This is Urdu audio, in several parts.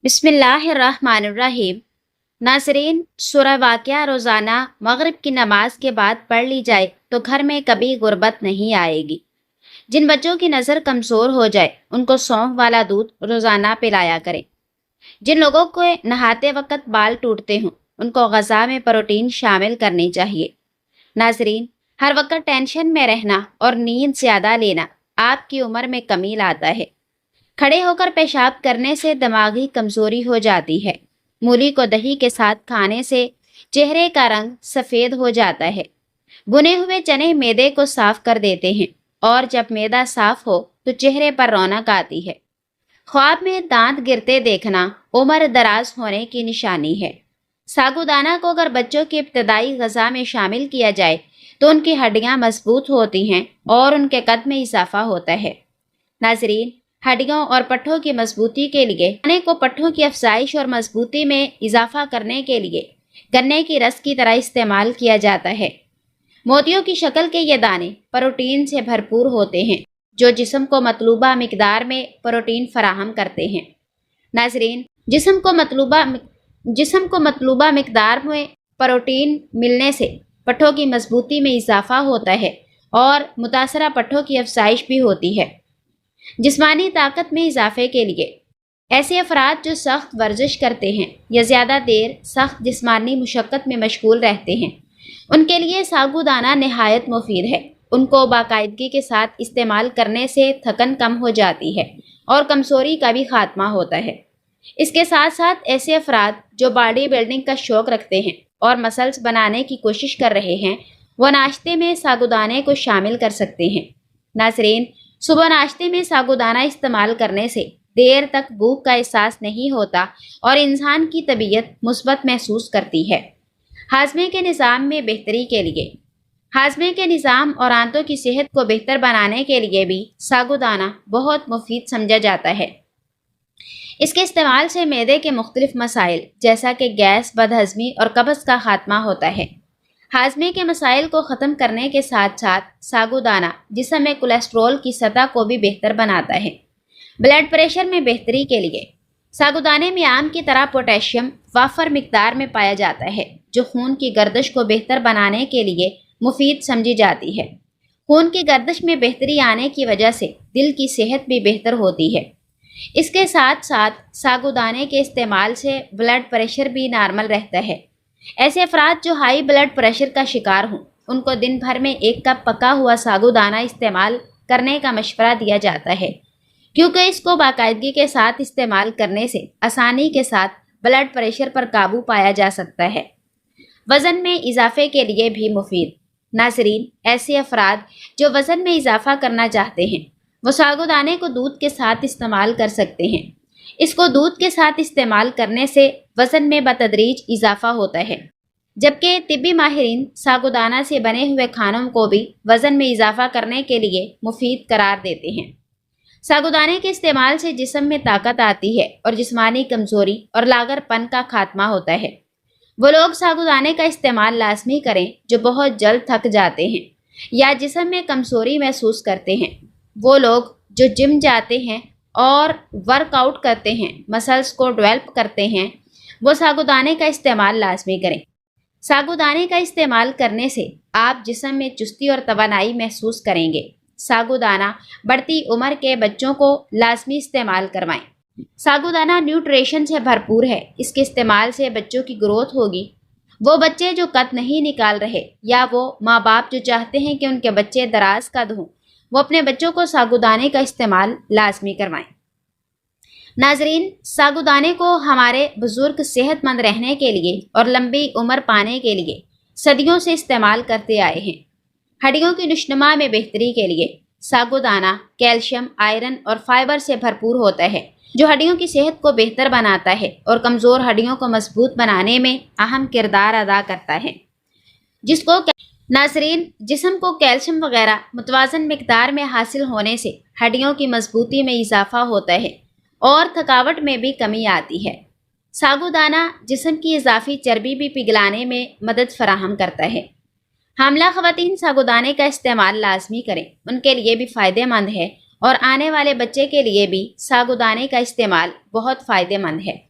بسم اللہ الرحمن الرحیم۔ ناظرین، سورہ واقعہ روزانہ مغرب کی نماز کے بعد پڑھ لی جائے تو گھر میں کبھی غربت نہیں آئے گی۔ جن بچوں کی نظر کمزور ہو جائے ان کو سونف والا دودھ روزانہ پلایا کریں۔ جن لوگوں کو نہاتے وقت بال ٹوٹتے ہوں ان کو غذا میں پروٹین شامل کرنی چاہیے۔ ناظرین، ہر وقت ٹینشن میں رہنا اور نیند زیادہ لینا آپ کی عمر میں کمی لاتا ہے۔ کھڑے ہو کر پیشاب کرنے سے دماغی کمزوری ہو جاتی ہے۔ مولی کو دہی کے ساتھ کھانے سے چہرے کا رنگ سفید ہو جاتا ہے۔ بنے ہوئے چنے معدے کو صاف کر دیتے ہیں اور جب معدہ صاف ہو تو چہرے پر رونق آتی ہے۔ خواب میں دانت گرتے دیکھنا عمر دراز ہونے کی نشانی ہے۔ ساگودانہ کو اگر بچوں کی ابتدائی غذا میں شامل کیا جائے تو ان کی ہڈیاں مضبوط ہوتی ہیں اور ان کے قد میں اضافہ ہوتا ہے۔ ناظرین، ہڈیوں اور پٹھوں کی مضبوطی کے لیے گنے کو پٹھوں کی افزائش اور مضبوطی میں اضافہ کرنے کے لیے گنے کی رس کی طرح استعمال کیا جاتا ہے۔ موتیوں کی شکل کے یہ دانے پروٹین سے بھرپور ہوتے ہیں جو جسم کو مطلوبہ مقدار میں پروٹین فراہم کرتے ہیں۔ ناظرین، جسم کو مطلوبہ مقدار میں پروٹین ملنے سے پٹھوں کی مضبوطی میں اضافہ ہوتا ہے اور متاثرہ پٹھوں کی افزائش بھی ہوتی ہے۔ جسمانی طاقت میں اضافے کے لیے ایسے افراد جو سخت ورزش کرتے ہیں یا زیادہ دیر سخت جسمانی مشقت میں مشغول رہتے ہیں ان کے لیے ساگودانہ نہایت مفید ہے۔ ان کو باقاعدگی کے ساتھ استعمال کرنے سے تھکن کم ہو جاتی ہے اور کمزوری کا بھی خاتمہ ہوتا ہے۔ اس کے ساتھ ساتھ ایسے افراد جو باڈی بلڈنگ کا شوق رکھتے ہیں اور مسلز بنانے کی کوشش کر رہے ہیں وہ ناشتے میں ساگودانے کو شامل کر سکتے ہیں۔ ناظرین، صبح ناشتے میں ساگودانہ استعمال کرنے سے دیر تک بھوک کا احساس نہیں ہوتا اور انسان کی طبیعت مثبت محسوس کرتی ہے۔ ہاضمے کے نظام میں بہتری کے لیے ہاضمے کے نظام اور آنتوں کی صحت کو بہتر بنانے کے لیے بھی ساگودانہ بہت مفید سمجھا جاتا ہے۔ اس کے استعمال سے معدے کے مختلف مسائل جیسا کہ گیس، بدہضمی اور قبض کا خاتمہ ہوتا ہے۔ ہاضمے کے مسائل کو ختم کرنے کے ساتھ ساتھ ساگودانہ جسم میں کولیسٹرول کی سطح کو بھی بہتر بناتا ہے۔ بلڈ پریشر میں بہتری کے لیے ساگودانے میں آم کی طرح پوٹیشیم وافر مقدار میں پایا جاتا ہے جو خون کی گردش کو بہتر بنانے کے لیے مفید سمجھی جاتی ہے۔ خون کی گردش میں بہتری آنے کی وجہ سے دل کی صحت بھی بہتر ہوتی ہے۔ اس کے ساتھ ساتھ ساگودانے کے استعمال سے بلڈ پریشر بھی نارمل رہتا ہے۔ ایسے افراد جو ہائی بلڈ پریشر کا شکار ہوں ان کو دن بھر میں 1 کپ پکا ہوا ساگودانہ استعمال کرنے کا مشورہ دیا جاتا ہے کیونکہ اس کو باقاعدگی کے ساتھ استعمال کرنے سے آسانی کے ساتھ بلڈ پریشر پر قابو پایا جا سکتا ہے۔ وزن میں اضافے کے لیے بھی مفید۔ ناظرین، ایسے افراد جو وزن میں اضافہ کرنا چاہتے ہیں وہ ساگودانے کو دودھ کے ساتھ استعمال کر سکتے ہیں۔ اس کو دودھ کے ساتھ استعمال کرنے سے وزن میں بتدریج اضافہ ہوتا ہے، جبکہ طبی ماہرین ساگودانہ سے بنے ہوئے کھانوں کو بھی وزن میں اضافہ کرنے کے لیے مفید قرار دیتے ہیں۔ ساگودانے کے استعمال سے جسم میں طاقت آتی ہے اور جسمانی کمزوری اور لاغر پن کا خاتمہ ہوتا ہے۔ وہ لوگ ساگودانے کا استعمال لازمی کریں جو بہت جلد تھک جاتے ہیں یا جسم میں کمزوری محسوس کرتے ہیں۔ وہ لوگ جو جم جاتے ہیں اور ورک آؤٹ کرتے ہیں، مسلز کو ڈیولپ کرتے ہیں، وہ ساگودانے کا استعمال لازمی کریں۔ ساگودانے کا استعمال کرنے سے آپ جسم میں چستی اور توانائی محسوس کریں گے۔ ساگودانہ بڑھتی عمر کے بچوں کو لازمی استعمال کروائیں۔ ساگودانہ نیوٹریشن سے بھرپور ہے۔ اس کے استعمال سے بچوں کی گروتھ ہوگی۔ وہ بچے جو قد نہیں نکال رہے یا وہ ماں باپ جو چاہتے ہیں کہ ان کے بچے دراز قد ہوں وہ اپنے بچوں کو ساگودانے کا استعمال لازمی کروائیں۔ ناظرین، ساگودانے کو ہمارے بزرگ صحت مند رہنے کے لیے اور لمبی عمر پانے کے لیے صدیوں سے استعمال کرتے آئے ہیں۔ ہڈیوں کی نشوونما میں بہتری کے لیے ساگودانہ کیلشیم، آئرن اور فائبر سے بھرپور ہوتا ہے جو ہڈیوں کی صحت کو بہتر بناتا ہے اور کمزور ہڈیوں کو مضبوط بنانے میں اہم کردار ادا کرتا ہے۔ ناظرین، جسم کو کیلشیم وغیرہ متوازن مقدار میں حاصل ہونے سے ہڈیوں کی مضبوطی میں اضافہ ہوتا ہے اور تھکاوٹ میں بھی کمی آتی ہے۔ ساگودانہ جسم کی اضافی چربی بھی پگھلانے میں مدد فراہم کرتا ہے۔ حاملہ خواتین ساگودانے کا استعمال لازمی کریں، ان کے لیے بھی فائدہ مند ہے اور آنے والے بچے کے لیے بھی ساگودانے کا استعمال بہت فائدہ مند ہے۔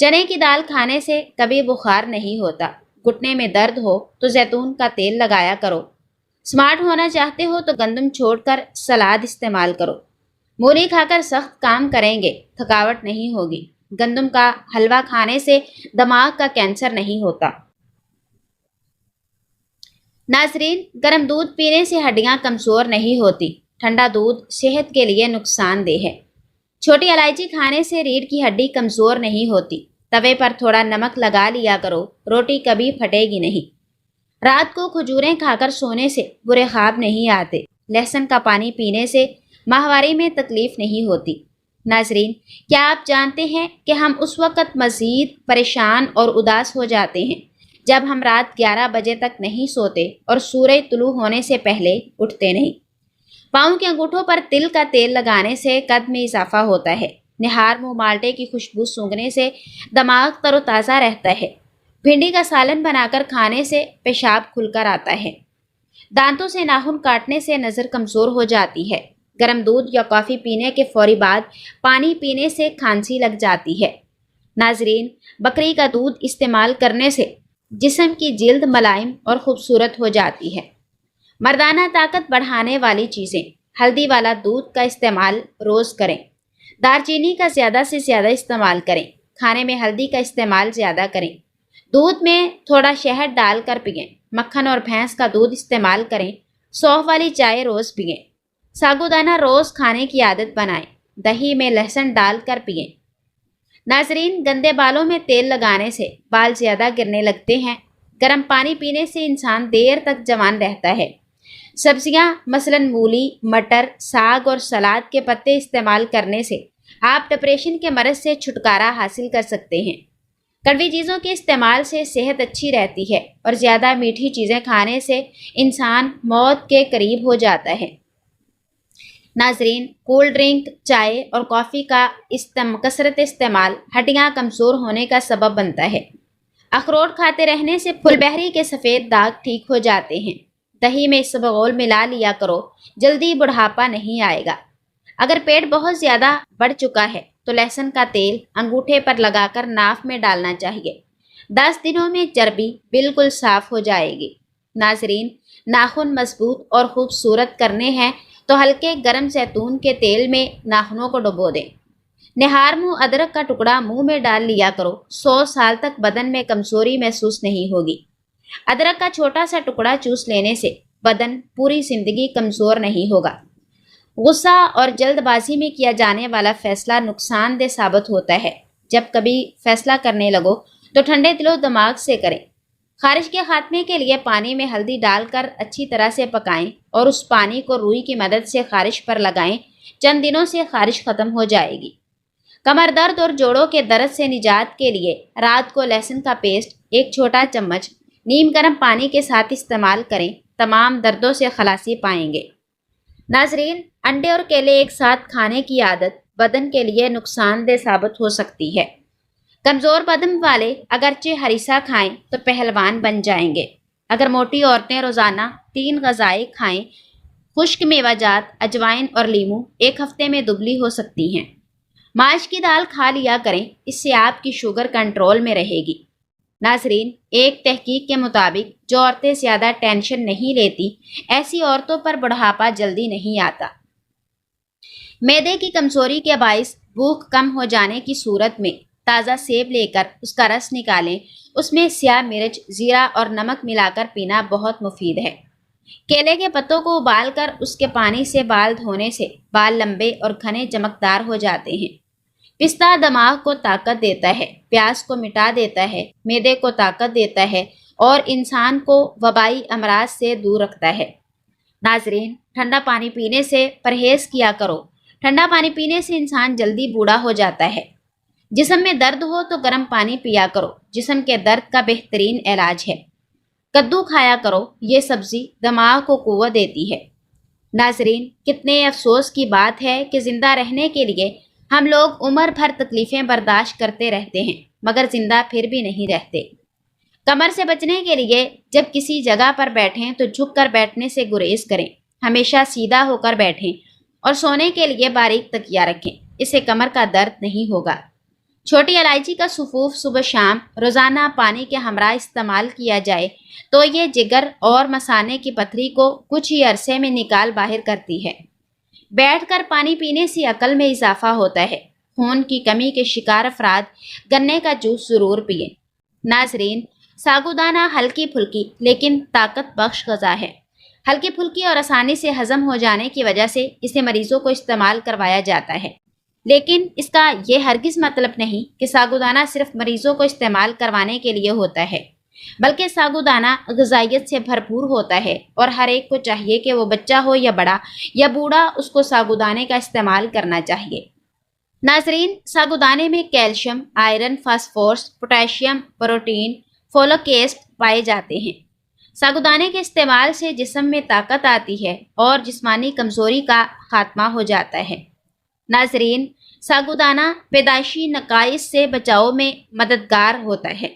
چنے کی دال کھانے سے کبھی بخار نہیں ہوتا۔ گھٹنے میں درد ہو تو زیتون کا تیل لگایا کرو۔ سمارٹ ہونا چاہتے ہو تو گندم چھوڑ کر سلاد استعمال کرو۔ مولی کھا کر سخت کام کریں گے، تھکاوٹ نہیں ہوگی۔ گندم کا حلوہ کھانے سے دماغ کا کینسر نہیں ہوتا۔ ناظرین، گرم دودھ پینے سے ہڈیاں کمزور نہیں ہوتی۔ ٹھنڈا دودھ صحت کے لیے نقصان دہ ہے۔ چھوٹی الائچی کھانے سے ریڑھ کی ہڈی کمزور نہیں ہوتی۔ توے پر تھوڑا نمک لگا لیا کرو، روٹی کبھی پھٹے گی نہیں۔ رات کو کھجوریں کھا کر سونے سے برے خواب نہیں آتے۔ لہسن کا پانی پینے سے ماہواری میں تکلیف نہیں ہوتی۔ ناظرین، کیا آپ جانتے ہیں کہ ہم اس وقت مزید پریشان اور اداس ہو جاتے ہیں جب ہم رات 11 بجے تک نہیں سوتے اور سورج طلوع ہونے سے پہلے اٹھتے نہیں؟ پاؤں کے انگوٹھوں پر تل کا تیل لگانے سے قد میں اضافہ ہوتا ہے۔ نہار منہ مالٹے کی خوشبو سونگھنے سے دماغ تر و تازہ رہتا ہے۔ بھنڈی کا سالن بنا کر کھانے سے پیشاب کھل کر آتا ہے۔ دانتوں سے ناخن کاٹنے سے نظر کمزور ہو جاتی ہے۔ گرم دودھ یا کافی پینے کے فوری بعد پانی پینے سے کھانسی لگ جاتی ہے۔ ناظرین، بکری کا دودھ استعمال کرنے سے جسم کی جلد ملائم اور خوبصورت ہو جاتی ہے۔ مردانہ طاقت بڑھانے والی چیزیں: ہلدی والا دودھ کا استعمال روز کریں۔ دار چینی کا زیادہ سے زیادہ استعمال کریں۔ کھانے میں ہلدی کا استعمال زیادہ کریں۔ دودھ میں تھوڑا شہد ڈال کر پئیں۔ مکھن اور بھینس کا دودھ استعمال کریں۔ سونف والی چائے روز پئیں۔ ساگودانہ روز کھانے کی عادت بنائیں۔ دہی میں لہسن ڈال کر پئیں۔ ناظرین، گندے بالوں میں تیل لگانے سے بال زیادہ گرنے لگتے ہیں۔ گرم پانی پینے سے انسان دیر تک جوان رہتا ہے۔ سبزیاں مثلاً مولی، مٹر، ساگ اور سلاد کے پتے استعمال کرنے سے آپ ڈپریشن کے مرض سے چھٹکارا حاصل کر سکتے ہیں۔ کڑوی چیزوں کے استعمال سے صحت اچھی رہتی ہے اور زیادہ میٹھی چیزیں کھانے سے انسان موت کے قریب ہو جاتا ہے۔ ناظرین، کولڈ ڈرنک، چائے اور کافی کا کثرت استعمال ہڈیاں کمزور ہونے کا سبب بنتا ہے۔ اخروٹ کھاتے رہنے سے پھل بہری کے سفید داغ ٹھیک ہو جاتے ہیں۔ دہی میں اسبغول ملا لیا کرو، جلدی بڑھاپا نہیں آئے گا۔ اگر پیٹ بہت زیادہ بڑھ چکا ہے تو لہسن کا تیل انگوٹھے پر لگا کر ناف میں ڈالنا چاہیے۔ 10 دنوں میں چربی بالکل صاف ہو جائے گی۔ ناظرین، ناخن مضبوط اور خوبصورت کرنے ہیں تو ہلکے گرم زیتون کے تیل میں ناخنوں کو ڈبو دیں۔ نہار منہ ادرک کا ٹکڑا منہ میں ڈال لیا کرو، 100 سال تک بدن میں کمزوری محسوس نہیں ہوگی۔ ادرک کا چھوٹا سا ٹکڑا چوس لینے سے بدن پوری زندگی کمزور نہیں ہوگا۔ غصہ اور جلد بازی میں کیا جانے والا فیصلہ نقصان دہ ثابت ہوتا ہے۔ جب کبھی فیصلہ کرنے لگو تو ٹھنڈے دل و دماغ سے کریں۔ خارش کے خاتمے کے لیے پانی میں ہلدی ڈال کر اچھی طرح سے پکائیں اور اس پانی کو روئی کی مدد سے خارش پر لگائیں۔ چند دنوں سے خارش ختم ہو جائے گی۔ کمر درد اور جوڑوں کے درد سے نجات کے لیے رات کو لہسن کا پیسٹ 1 چھوٹا چمچ نیم گرم پانی کے ساتھ استعمال کریں، تمام دردوں سے خلاصی پائیں گے۔ ناظرین، انڈے اور کیلے ایک ساتھ کھانے کی عادت بدن کے لیے نقصان دہ ثابت ہو سکتی ہے۔ کمزور بدن والے اگرچہ ہریسہ کھائیں تو پہلوان بن جائیں گے۔ اگر موٹی عورتیں روزانہ 3 غذائیں کھائیں، خشک میوہ جات، اجوائن اور لیموں، 1 ہفتے میں دبلی ہو سکتی ہیں۔ ماش کی دال کھا لیا کریں، اس سے آپ کی شوگر کنٹرول میں رہے گی۔ ناظرین، ایک تحقیق کے مطابق جو عورتیں زیادہ ٹینشن نہیں لیتی، ایسی عورتوں پر بڑھاپا جلدی نہیں آتا۔ معدے کی کمزوری کے باعث بھوک کم ہو جانے کی صورت میں تازہ سیب لے کر اس کا رس نکالیں، اس میں سیاہ مرچ، زیرہ اور نمک ملا کر پینا بہت مفید ہے۔ کیلے کے پتوں کو ابال کر اس کے پانی سے بال دھونے سے بال لمبے اور گھنے چمکدار ہو جاتے ہیں۔ پستہ دماغ کو طاقت دیتا ہے، پیاس کو مٹا دیتا ہے، معدے کو طاقت دیتا ہے اور انسان کو وبائی امراض سے دور رکھتا ہے۔ ناظرین، ٹھنڈا پانی پینے سے پرہیز کیا کرو۔ ٹھنڈا پانی پینے سے انسان جلدی بوڑھا ہو جاتا ہے۔ جسم میں درد ہو تو گرم پانی پیا کرو، جسم کے درد کا بہترین علاج ہے۔ کدو کھایا کرو، یہ سبزی دماغ کو قوت دیتی ہے۔ ناظرین، کتنے افسوس کی بات ہے کہ زندہ رہنے کے لیے ہم لوگ عمر بھر تکلیفیں برداشت کرتے رہتے ہیں مگر زندہ پھر بھی نہیں رہتے۔ کمر سے بچنے کے لیے جب کسی جگہ پر بیٹھیں تو جھک کر بیٹھنے سے گریز کریں۔ ہمیشہ سیدھا ہو کر بیٹھیں اور سونے کے لیے باریک تکیہ رکھیں، اس سے کمر کا درد نہیں ہوگا۔ چھوٹی الائچی کا سفوف صبح شام روزانہ پانی کے ہمراہ استعمال کیا جائے تو یہ جگر اور مثانے کی پتھری کو کچھ ہی عرصے میں نکال باہر کرتی ہے۔ بیٹھ کر پانی پینے سے عقل میں اضافہ ہوتا ہے۔ خون کی کمی کے شکار افراد گنے کا جوس ضرور پئیں۔ ناظرین، ساگودانہ ہلکی پھلکی لیکن طاقت بخش غذا ہے۔ ہلکی پھلکی اور آسانی سے ہضم ہو جانے کی وجہ سے اسے مریضوں کو استعمال کروایا جاتا ہے، لیکن اس کا یہ ہرگز مطلب نہیں کہ ساگودانہ صرف مریضوں کو استعمال کروانے کے لیے ہوتا ہے، بلکہ ساگودانہ غذائیت سے بھرپور ہوتا ہے اور ہر ایک کو چاہیے کہ وہ بچہ ہو یا بڑا یا بوڑھا اس کو ساگودانے کا استعمال کرنا چاہیے۔ ناظرین، ساگودانے میں calcium, iron, phosphorus, potassium, protein, folic acid پائے جاتے ہیں۔ ساگودانے کے استعمال سے جسم میں طاقت آتی ہے اور جسمانی کمزوری کا خاتمہ ہو جاتا ہے۔ ناظرین، ساگودانہ پیدائشی نقائص سے بچاؤ میں مددگار ہوتا ہے۔